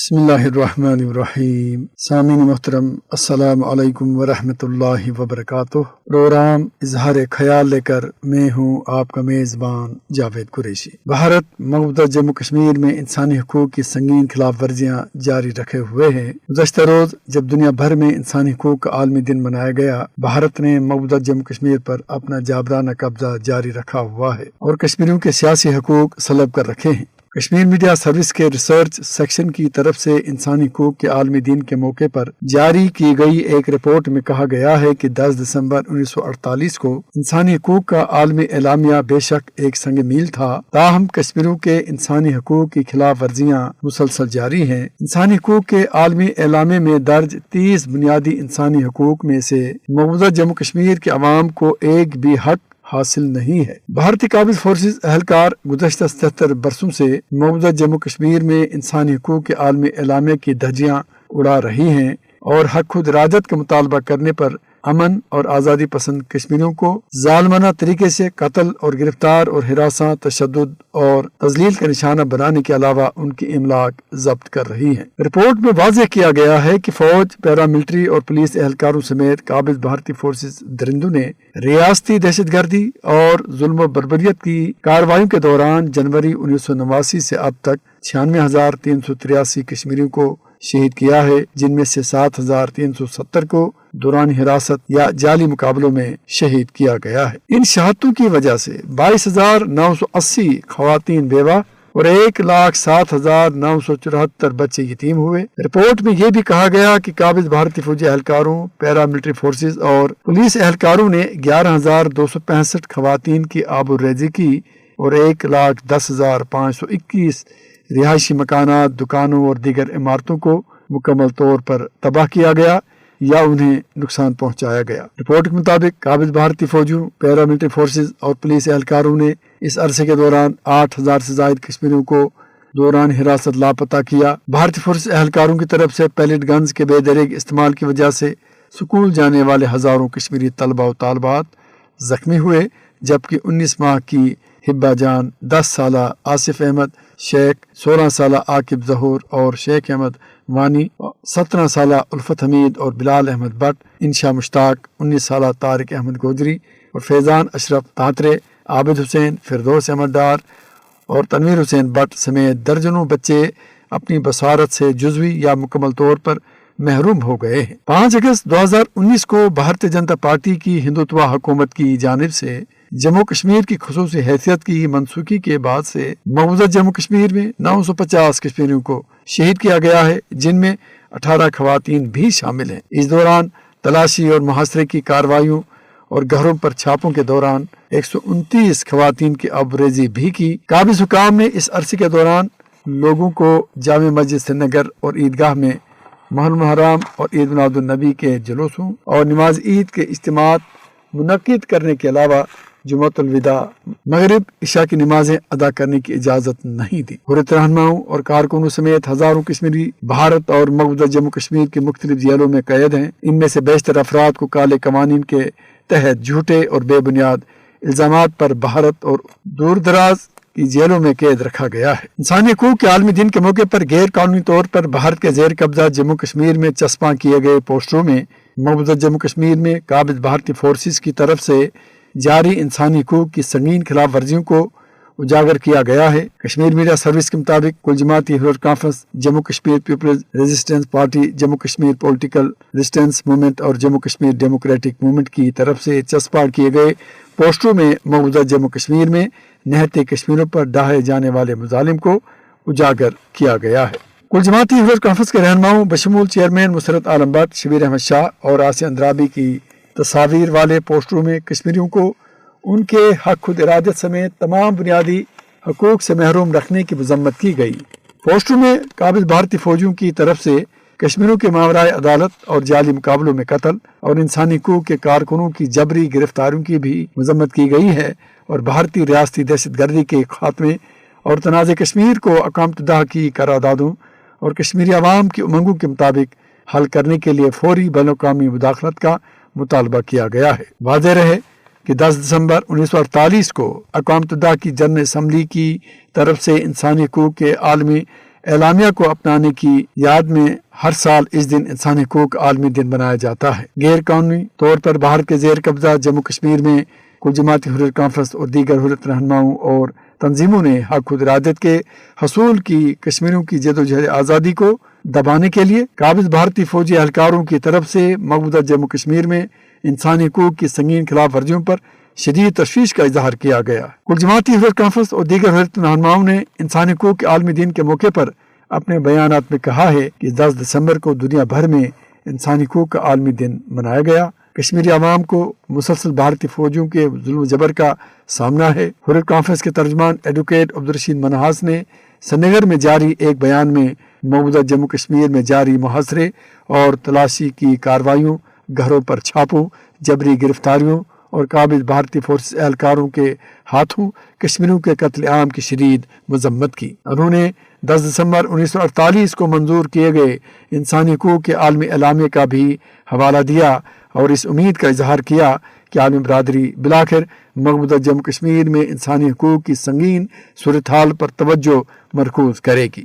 بسم اللہ الرحمن الرحیم۔ سامعین محترم، السلام علیکم ورحمۃ اللہ وبرکاتہ۔ پروگرام اظہار خیال لے کر میں ہوں آپ کا میزبان جاوید قریشی۔ بھارت مقبوضہ جموں کشمیر میں انسانی حقوق کی سنگین خلاف ورزیاں جاری رکھے ہوئے ہیں۔ گزشتہ روز جب دنیا بھر میں انسانی حقوق کا عالمی دن منایا گیا، بھارت نے مقبوضہ جموں کشمیر پر اپنا جابرانہ قبضہ جاری رکھا ہوا ہے اور کشمیریوں کے سیاسی حقوق سلب کر رکھے ہیں۔ کشمیر میڈیا سروس کے ریسرچ سیکشن کی طرف سے انسانی حقوق کے عالمی دن کے موقع پر جاری کی گئی ایک رپورٹ میں کہا گیا ہے کہ 10 دسمبر 1948 کو انسانی حقوق کا عالمی اعلامیہ بے شک ایک سنگ میل تھا، تاہم کشمیریوں کے انسانی حقوق کی خلاف ورزیاں مسلسل جاری ہیں۔ انسانی حقوق کے عالمی اعلامیہ میں درج 30 بنیادی انسانی حقوق میں سے مقبوضہ جموں کشمیر کے عوام کو ایک بھی حق حاصل نہیں ہے۔ بھارتی قابض فورسز اہلکار گزشتہ 77 برسوں سے مقبوضہ جموں کشمیر میں انسانی حقوق کے عالمی اعلامیہ کی دھجیاں اڑا رہی ہیں اور حق خود ارادت کا مطالبہ کرنے پر امن اور آزادی پسند کشمیریوں کو ظالمانہ طریقے سے قتل اور گرفتار اور ہراساں، تشدد اور تذلیل کا نشانہ بنانے کے علاوہ ان کی املاک ضبط کر رہی ہیں۔ رپورٹ میں واضح کیا گیا ہے کہ فوج، پیراملٹری اور پولیس اہلکاروں سمیت قابض بھارتی فورسز درندوں نے ریاستی دہشت گردی اور ظلم و بربریت کی کارروائیوں کے دوران جنوری 1989 سے اب تک 96,383 کشمیریوں کو شہید کیا ہے، جن میں سے 7,370 کو دوران حراست یا جعلی مقابلوں میں شہید کیا گیا ہے۔ ان شہادتوں کی وجہ سے 22,980 خواتین بیوہ اور 1,07,974 بچے یتیم ہوئے۔ رپورٹ میں یہ بھی کہا گیا کہ قابض بھارتی فوجی اہلکاروں، پیراملٹری فورسز اور پولیس اہلکاروں نے 11,265 خواتین کی آبروریزی کی اور 1,10,521 رہائشی مکانات، دکانوں اور دیگر عمارتوں کو مکمل طور پر تباہ کیا گیا یا انہیں نقصان پہنچایا گیا۔ رپورٹ کے مطابق قابض بھارتی فوجیوں، پیراملٹری فورسز اور پولیس اہلکاروں نے اس عرصے کے دوران 8,000 سے زائد کشمیریوں کو دوران حراست لاپتہ کیا۔ بھارتی فورس اہلکاروں کی طرف سے پیلٹ گنز کے بے دریغ استعمال کی وجہ سے سکول جانے والے ہزاروں کشمیری طلبہ و طالبات زخمی ہوئے، جبکہ 19 ماہ کی ہبہ جان، 10 سالہ آصف احمد شیخ، 16 سالہ عاقب ظہور اور شیخ احمد وانی، 17 سالہ الفت حمید اور بلال احمد بٹ، انشا مشتاق، 19 سالہ طارق احمد گوجری اور فیضان اشرف تانترے، عابد حسین، فردوس احمد ڈار اور تنویر حسین بٹ سمیت درجنوں بچے اپنی بصارت سے جزوی یا مکمل طور پر محروم ہو گئے ہیں۔ 5 اگست 2019 کو بھارتیہ جنتا پارٹی کی ہندوتوا حکومت کی جانب سے جموں کشمیر کی خصوصی حیثیت کی منسوخی کے بعد سے مقبوضہ جموں کشمیر میں 950 کشمیریوں کو شہید کیا گیا ہے، جن میں 18 خواتین بھی شامل ہیں۔ اس دوران تلاشی اور محاصرے کی کارروائیوں اور گھروں پر چھاپوں کے دوران 129 خواتین کی آبروریزی بھی کی۔ قابض حکام نے اس عرصے کے دوران لوگوں کو جامع مسجد سری نگر اور عیدگاہ میں محرم الحرام اور عید میلاد النبی کے جلوسوں اور نماز عید کے اجتماعات منعقد کرنے کے علاوہ جمعۃ الوداع، مغرب، عشاء کی نمازیں ادا کرنے کی اجازت نہیں دی۔ حریت رہنماؤں اور کارکنوں سمیت ہزاروں کشمیری بھارت اور مقبوضہ جموں کشمیر کی مختلف جیلوں میں قید ہیں۔ ان میں سے بیشتر افراد کو کالے قوانین کے تحت جھوٹے اور بے بنیاد الزامات پر بھارت اور دور دراز کی جیلوں میں قید رکھا گیا ہے۔ انسانی حقوق کے عالمی دن کے موقع پر غیر قانونی طور پر بھارت کے زیر قبضہ جموں کشمیر میں چسپاں کیے گئے پوسٹروں میں مقبوضہ جموں کشمیر میں قابض بھارتی فورسز کی طرف سے جاری انسانی حقوق کی سنگین خلاف ورزیوں کو اجاگر کیا گیا ہے۔ کشمیر میڈیا سروس کے مطابق کل جماعتی Hurriyat conference, Jammu Kashmir people's resistance party, Jammu Kashmir political resistance movement اور جموں کشمیر ڈیموکریٹک موومنٹ کی طرف سے چسپاں کیے گئے پوسٹروں میں مقبوضہ جموں کشمیر میں نہتے کشمیریوں پر ڈھائے جانے والے مظالم کو اجاگر کیا گیا ہے۔ کل جماعتی حریت کانفرنس کے رہنماؤں بشمول چیئرمین مسرت عالم بٹ، شبیر احمد شاہ اور آسیہ اندرابی کی تصاویر والے پوسٹروں میں کشمیریوں کو ان کے حق خود ارادت سمیت تمام بنیادی حقوق سے محروم رکھنے کی مذمت کی گئی۔ پوسٹروں میں قابض بھارتی فوجیوں کی طرف سے کشمیریوں کے ماورائے عدالت اور جعلی مقابلوں میں قتل اور انسانی حقوق کے کارکنوں کی جبری گرفتاریوں کی بھی مذمت کی گئی ہے اور بھارتی ریاستی دہشت گردی کے خاتمے اور تنازع کشمیر کو اقامت دہ کی قراردادوں اور کشمیری عوام کی امنگوں کے مطابق حل کرنے کے لیے فوری بین الاقوامی مداخلت کا مطالبہ کیا گیا ہے۔ واضح رہے کہ 10 دسمبر 1948 کو اقوام متحدہ کی جنرل اسمبلی کی طرف سے انسانی حقوق کے عالمی اعلامیہ کو اپنانے کی یاد میں ہر سال اس دن انسانی حقوق عالمی دن منایا جاتا ہے۔ غیر قانونی طور پر بھارت کے زیر قبضہ جموں کشمیر میں کچھ جماعتی حریت کانفرنس اور دیگر حریت رہنماؤں اور تنظیموں نے حق خود ارادت کے حصول کی کشمیریوں کی جدوجہد آزادی کو دبانے کے لیے قابض بھارتی فوجی اہلکاروں کی طرف سے مقبوضہ جموں کشمیر میں انسانی حقوق کی سنگین خلاف ورزیوں پر شدید تشویش کا اظہار کیا گیا۔ کل جماعتی حریت کانفرنس اور دیگر حریت رہنماؤں نے انسانی حقوق کے عالمی دن کے موقع پر اپنے بیانات میں کہا ہے کہ 10 دسمبر کو دنیا بھر میں انسانی حقوق کا عالمی دن منایا گیا۔ کشمیری عوام کو مسلسل بھارتی فوجیوں کے ظلم و جبر کا سامنا ہے۔ حریت کانفرنس کے ترجمان ایڈوکیٹ عبدالرشید منہاس نے سری نگر میں جاری ایک بیان میں مقبوضہ جموں کشمیر میں جاری محاصرے اور تلاشی کی کارروائیوں، گھروں پر چھاپوں، جبری گرفتاریوں اور قابض بھارتی فورسز اہلکاروں کے ہاتھوں کشمیریوں کے قتل عام کی شدید مذمت کی۔ انہوں نے 10 دسمبر 1948 کو منظور کیے گئے انسانی حقوق کے عالمی اعلامیہ کا بھی حوالہ دیا اور اس امید کا اظہار کیا کہ عالمی برادری بالآخر مقبوضہ جموں کشمیر میں انسانی حقوق کی سنگین صورتحال پر توجہ مرکوز کرے گی۔